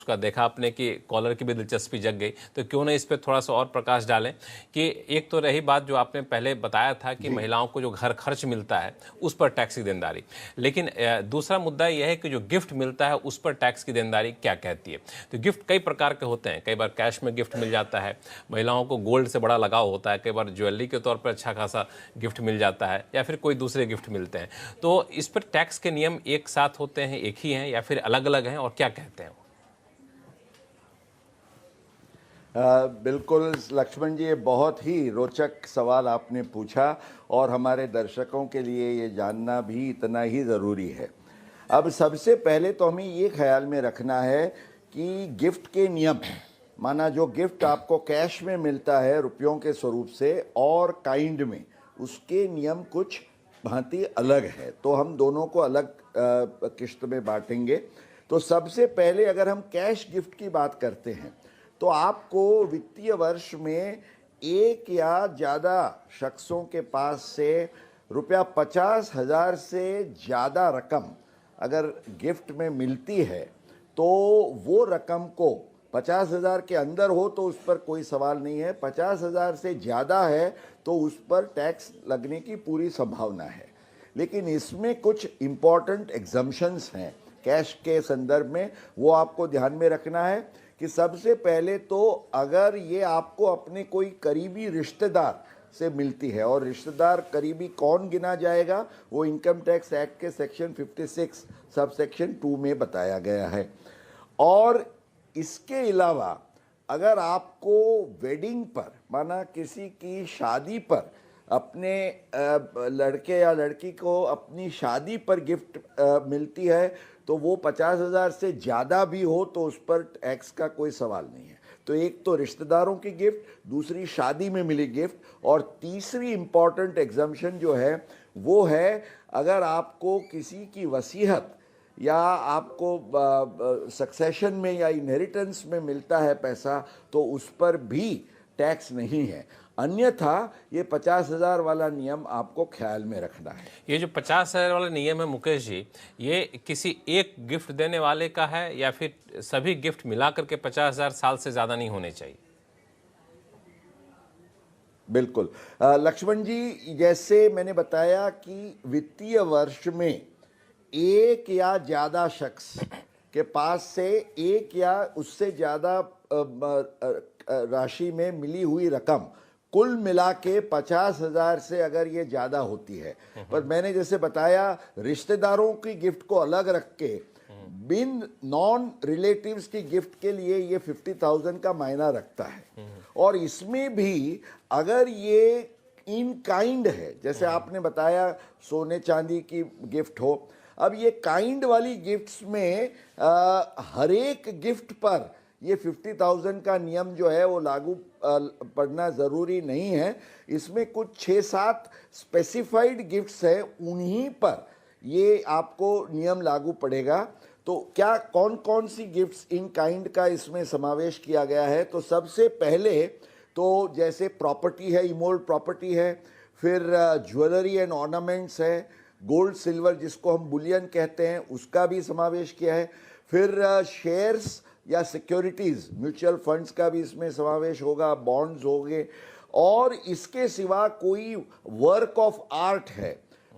उसका देखा आपने कि कॉलर की भी दिलचस्पी जग गई, तो क्यों नहीं इस पर थोड़ा सा और प्रकाश डालें कि एक तो रही बात जो आपने पहले बताया था कि महिलाओं को जो घर खर्च मिलता है उस पर टैक्स की देनदारी, लेकिन दूसरा मुद्दा यह है कि जो गिफ्ट मिलता है उस पर टैक्स की देनदारी क्या कहती है। तो गिफ्ट कई प्रकार के होते हैं, कई बार कैश में गिफ्ट मिल जाता है, महिलाओं को गोल्ड से बड़ा लगाव होता है, कई बार ज्वेलरी के तौर पर अच्छा खासा गिफ्ट मिल जाता है, या फिर कोई दूसरे गिफ्ट मिलते हैं। तो इस पर टैक्स के नियम एक साथ होते हैं, एक ही हैं, या फिर अलग अलग हैं, और क्या कहते हैं? बिल्कुल लक्ष्मण जी, ये बहुत ही रोचक सवाल आपने पूछा और हमारे दर्शकों के लिए ये जानना भी इतना ही ज़रूरी है। अब सबसे पहले तो हमें ये ख्याल में रखना है कि गिफ्ट के नियम, माना जो गिफ्ट आपको कैश में मिलता है रुपयों के स्वरूप से और काइंड में, उसके नियम कुछ भांति अलग है। तो हम दोनों को अलग किस्त में बांटेंगे। तो सबसे पहले अगर हम कैश गिफ्ट की बात करते हैं तो आपको वित्तीय वर्ष में एक या ज़्यादा शख्सों के पास से रुपया 50,000 से ज़्यादा रकम अगर गिफ्ट में मिलती है तो वो रकम को 50,000 के अंदर हो तो उस पर कोई सवाल नहीं है, 50,000 से ज़्यादा है तो उस पर टैक्स लगने की पूरी संभावना है। लेकिन इसमें कुछ इम्पॉर्टेंट एग्जम्पशंस हैं कैश के संदर्भ में, वो आपको ध्यान में रखना है कि सबसे पहले तो अगर ये आपको अपने कोई करीबी रिश्तेदार से मिलती है, और रिश्तेदार करीबी कौन गिना जाएगा वो इनकम टैक्स एक्ट के सेक्शन 56 सब सेक्शन 2 में बताया गया है। और इसके अलावा अगर आपको वेडिंग पर, माना किसी की शादी पर, अपने लड़के या लड़की को अपनी शादी पर गिफ्ट मिलती है तो वो 50,000 से ज़्यादा भी हो तो उस पर टैक्स का कोई सवाल नहीं है। तो एक तो रिश्तेदारों की गिफ्ट, दूसरी शादी में मिली गिफ्ट, और तीसरी इम्पॉर्टेंट एग्जम्पशन जो है वो है अगर आपको किसी की वसीयत या आपको सक्सेशन में या इनहेरिटेंस में मिलता है पैसा तो उस पर भी टैक्स नहीं है। अन्यथा ये 50,000 वाला नियम आपको ख्याल में रखना है। ये जो 50,000 वाला नियम है मुकेश जी, ये किसी एक गिफ्ट देने वाले का है या फिर सभी गिफ्ट मिलाकर के 50,000 साल से ज्यादा नहीं होने चाहिए? बिल्कुल लक्ष्मण जी, जैसे मैंने बताया कि वित्तीय वर्ष में एक या ज़्यादा शख्स के पास से एक या उससे ज़्यादा राशि में मिली हुई रकम कुल मिला के 50,000 से अगर ये ज़्यादा होती है, पर मैंने जैसे बताया रिश्तेदारों की गिफ्ट को अलग रख के बिन नॉन रिलेटिव्स की गिफ्ट के लिए ये 50,000 का मायना रखता है। और इसमें भी अगर ये इन काइंड है, जैसे आपने बताया सोने चांदी की गिफ्ट हो, अब ये काइंड वाली गिफ्ट्स में हर एक गिफ्ट पर ये 50,000 का नियम जो है वो लागू पड़ना ज़रूरी नहीं है। इसमें कुछ 6-7 स्पेसिफाइड गिफ्ट्स हैं, उन्हीं पर ये आपको नियम लागू पड़ेगा। तो क्या कौन कौन सी गिफ्ट्स इन काइंड का इसमें समावेश किया गया है? तो सबसे पहले तो जैसे प्रॉपर्टी है, इमोल्ड प्रॉपर्टी है, फिर ज्वेलरी एंड ऑर्नामेंट्स है, गोल्ड सिल्वर जिसको हम बुलियन कहते हैं उसका भी समावेश किया है, फिर शेयर्स या सिक्योरिटीज़ म्यूचुअल फंड्स का भी इसमें समावेश होगा, बॉन्ड्स होंगे, और इसके सिवा कोई वर्क ऑफ आर्ट है,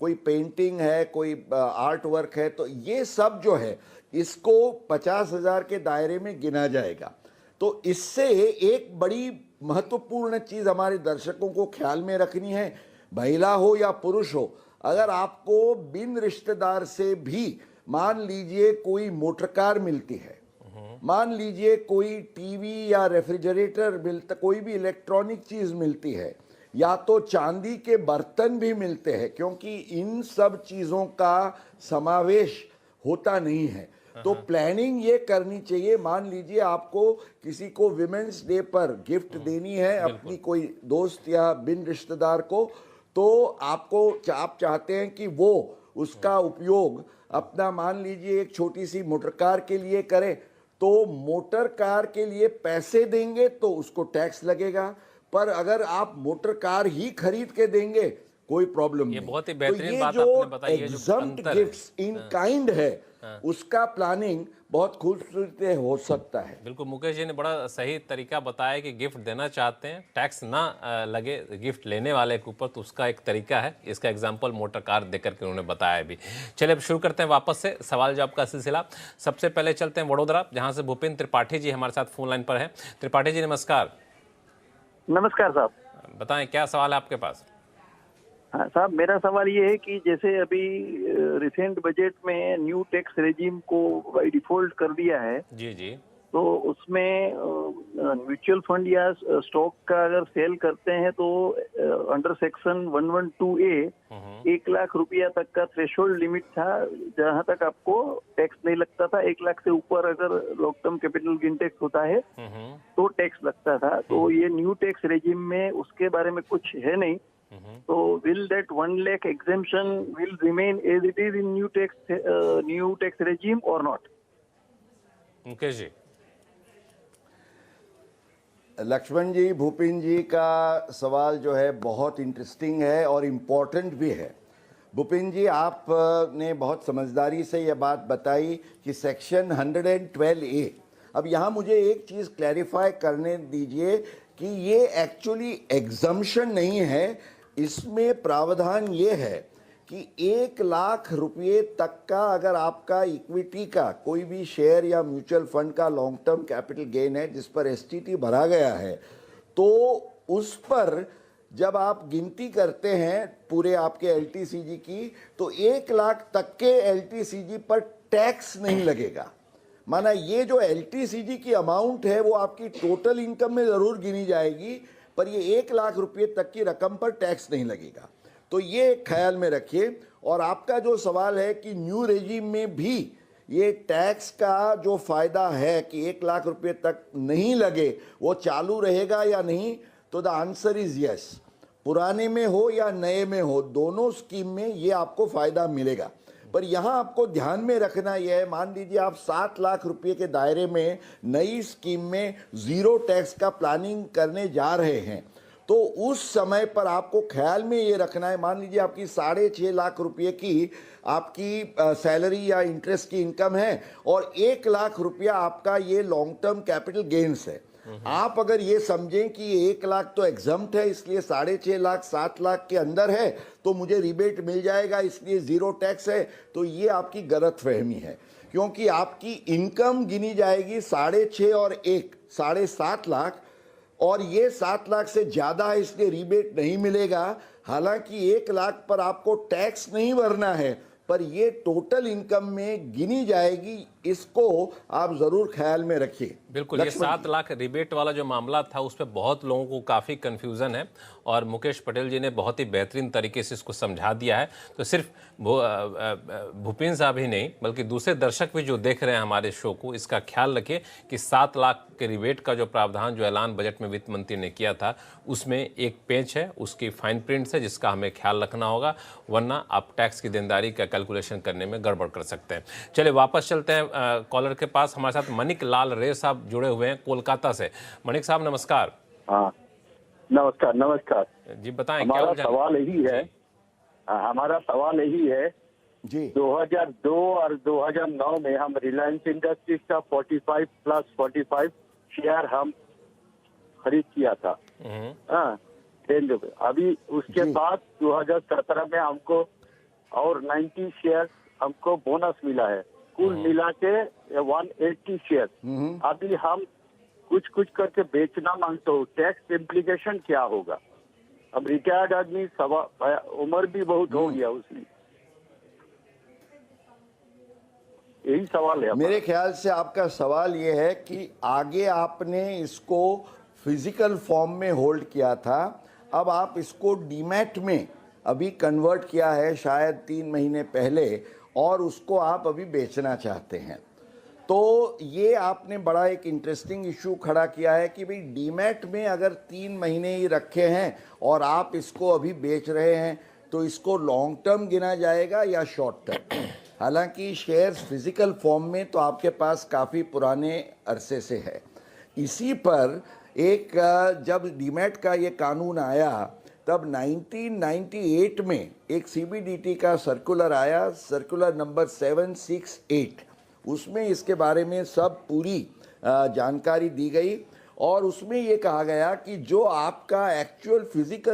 कोई पेंटिंग है, कोई आर्ट वर्क है, तो ये सब जो है इसको 50,000 के दायरे में गिना जाएगा। तो इससे एक बड़ी महत्वपूर्ण चीज़ हमारे दर्शकों को ख्याल में रखनी है, महिला हो या पुरुष हो, अगर आपको बिन रिश्तेदार से भी मान लीजिए कोई मोटर कार मिलती है, मान लीजिए कोई टीवी या रेफ्रिजरेटर मिलता, कोई भी इलेक्ट्रॉनिक चीज़ मिलती है, या तो चांदी के बर्तन भी मिलते हैं, क्योंकि इन सब चीज़ों का समावेश होता नहीं है। तो प्लानिंग ये करनी चाहिए, मान लीजिए आपको किसी को विमेंस डे पर गिफ्ट देनी है अपनी कोई दोस्त या बिन रिश्तेदार को, तो आप चाहते हैं कि वो उसका उपयोग अपना मान लीजिए एक छोटी सी मोटर कार के लिए करे, तो मोटर कार के लिए पैसे देंगे तो उसको टैक्स लगेगा, पर अगर आप मोटर कार ही खरीद के देंगे कोई प्रॉब्लम नहीं। बहुत ही बेहतरीन बात तो ये आपने बताई है, जो एग्जम्प्ट गिफ्ट्स इन काइंड है उसका प्लानिंग बहुत खूबसूरती से हो सकता है। बिल्कुल, मुकेश जी ने बड़ा सही तरीका बताया कि गिफ्ट देना चाहते हैं, टैक्स ना लगे गिफ्ट लेने वाले के ऊपर, तो उसका एक तरीका है। इसका एग्जांपल मोटर कार देकर के उन्होंने बताया भी। चलिए अब शुरू करते हैं वापस से सवाल जवाब का सिलसिला। सबसे पहले चलते हैं वडोदरा, जहां से भूपेंद्र त्रिपाठी जी हमारे साथ फोन लाइन पर है। त्रिपाठी जी नमस्कार। नमस्कार साहब। बताएं क्या सवाल है आपके पास। हाँ साहब, मेरा सवाल ये है कि जैसे अभी रिसेंट बजट में न्यू टैक्स रेजिम को बाय डिफॉल्ट कर दिया है, जी जी। तो उसमें म्यूचुअल फंड या स्टॉक का अगर सेल करते हैं तो अंडर सेक्शन 112A 1 लाख रुपया तक का थ्रेशोल्ड लिमिट था, जहां तक आपको टैक्स नहीं लगता था। 1 लाख से ऊपर अगर long term capital gain tax होता है तो टैक्स लगता था। तो ये न्यू टैक्स रेजिम में उसके बारे में कुछ है नहीं, तो will that 1 lakh exemption will remain as it is in new tax regime or not? Mukesh ji. Lakshman जी, भूपिन जी का सवाल जो है बहुत इंटरेस्टिंग है और इम्पोर्टेंट भी है। भूपिन जी, आपने बहुत समझदारी से यह बात बताई कि सेक्शन 112A, अब यहाँ मुझे एक चीज़ क्लैरिफाई करने दीजिए कि ये एक्चुअली एग्जम्पशन नहीं है। इसमें प्रावधान ये है कि 1 लाख रुपये तक का अगर आपका इक्विटी का कोई भी शेयर या म्यूचुअल फंड का लॉन्ग टर्म कैपिटल गेन है जिस पर एसटीटी भरा गया है, तो उस पर जब आप गिनती करते हैं पूरे आपके एलटीसीजी की, तो 1 लाख तक के एलटीसीजी पर टैक्स नहीं लगेगा। माना ये जो एलटीसीजी की अमाउंट है वो आपकी टोटल इनकम में ज़रूर गिनी जाएगी, पर ये 1 लाख रुपये तक की रकम पर टैक्स नहीं लगेगा। तो ये ख्याल में रखिए। और आपका जो सवाल है कि न्यू रेजिम में भी ये टैक्स का जो फ़ायदा है कि 1 लाख रुपये तक नहीं लगे, वो चालू रहेगा या नहीं, तो द आंसर इज़ यस। पुराने में हो या नए में हो, दोनों स्कीम में ये आपको फ़ायदा मिलेगा। पर यहाँ आपको ध्यान में रखना यह है, मान लीजिए आप 7 लाख रुपये के दायरे में नई स्कीम में ज़ीरो टैक्स का प्लानिंग करने जा रहे हैं, तो उस समय पर आपको ख्याल में ये रखना है, मान लीजिए आपकी 6.5 लाख रुपये की आपकी सैलरी या इंटरेस्ट की इनकम है और 1 लाख रुपया आपका ये लॉन्ग टर्म कैपिटल गेन्स है। आप अगर ये समझें कि ये 1 लाख तो एग्जम्प्ट है, इसलिए 6.5 लाख 7 लाख के अंदर है तो मुझे रिबेट मिल जाएगा, इसलिए ज़ीरो टैक्स है, तो ये आपकी गलतफहमी है। क्योंकि आपकी इनकम गिनी जाएगी 6.5 और 1 7.5 लाख, और ये 7 लाख से ज़्यादा है इसलिए रिबेट नहीं मिलेगा। हालांकि 1 लाख पर आपको टैक्स नहीं भरना है, पर ये टोटल इनकम में गिनी जाएगी, इसको आप जरूर ख्याल में रखिए। बिल्कुल, ये 7 लाख रिबेट वाला जो मामला था उस पर बहुत लोगों को काफ़ी कन्फ्यूज़न है और मुकेश पटेल जी ने बहुत ही बेहतरीन तरीके से इसको समझा दिया है। तो सिर्फ भूपेंद्र साहब ही नहीं बल्कि दूसरे दर्शक भी जो देख रहे हैं हमारे शो को, इसका ख्याल रखिए कि 7 लाख के रिबेट का जो प्रावधान जो ऐलान बजट में वित्त मंत्री ने किया था उसमें एक पेज है, उसकी फाइन प्रिंट्स है जिसका हमें ख्याल रखना होगा, वरना आप टैक्स की देनदारी का कैलकुलेशन करने में गड़बड़ कर सकते हैं। चलिए वापस चलते हैं कॉलर के पास। हमारे साथ मणिक लाल रे साहब जुड़े हुए हैं कोलकाता से। मणिक साहब नमस्कार। हाँ नमस्कार। नमस्कार जी बताएं। हमारा सवाल यही है, हमारा सवाल यही है जी, 2002 और 2009 में हम रिलायंस इंडस्ट्रीज का 45+45 शेयर हम खरीद किया था। हाँ, अभी उसके बाद 2017 में हमको और 90 शेयर हमको बोनस मिला है, कुल मिला के 180 शेयर। अभी हम कुछ करके बेचना मांगते हो, टैक्स इम्प्लीकेशन क्या होगा? अब रिटायर्ड आदमी, उम्र भी बहुत हो गया उसकी, यही सवाल है। मेरे ख्याल से आपका सवाल ये है कि आगे आपने इसको फिजिकल फॉर्म में होल्ड किया था, अब आप इसको डीमैट में अभी कन्वर्ट किया है शायद 3 महीने पहले, और उसको आप अभी बेचना चाहते हैं। तो ये आपने बड़ा एक इंटरेस्टिंग इशू खड़ा किया है कि भाई डीमैट में अगर 3 महीने ही रखे हैं और आप इसको अभी बेच रहे हैं, तो इसको लॉन्ग टर्म गिना जाएगा या शॉर्ट टर्म? हालांकि शेयर्स फिजिकल फॉर्म में तो आपके पास काफ़ी पुराने अरसे से है। इसी पर एक जब डीमैट का ये कानून आया तब 1998 में एक CBDT का सर्कुलर आया, सर्कुलर नंबर 768। उसमें इसके बारे में सब पूरी जानकारी दी गई और उसमें ये कहा गया कि जो आपका एक्चुअल फिजिकल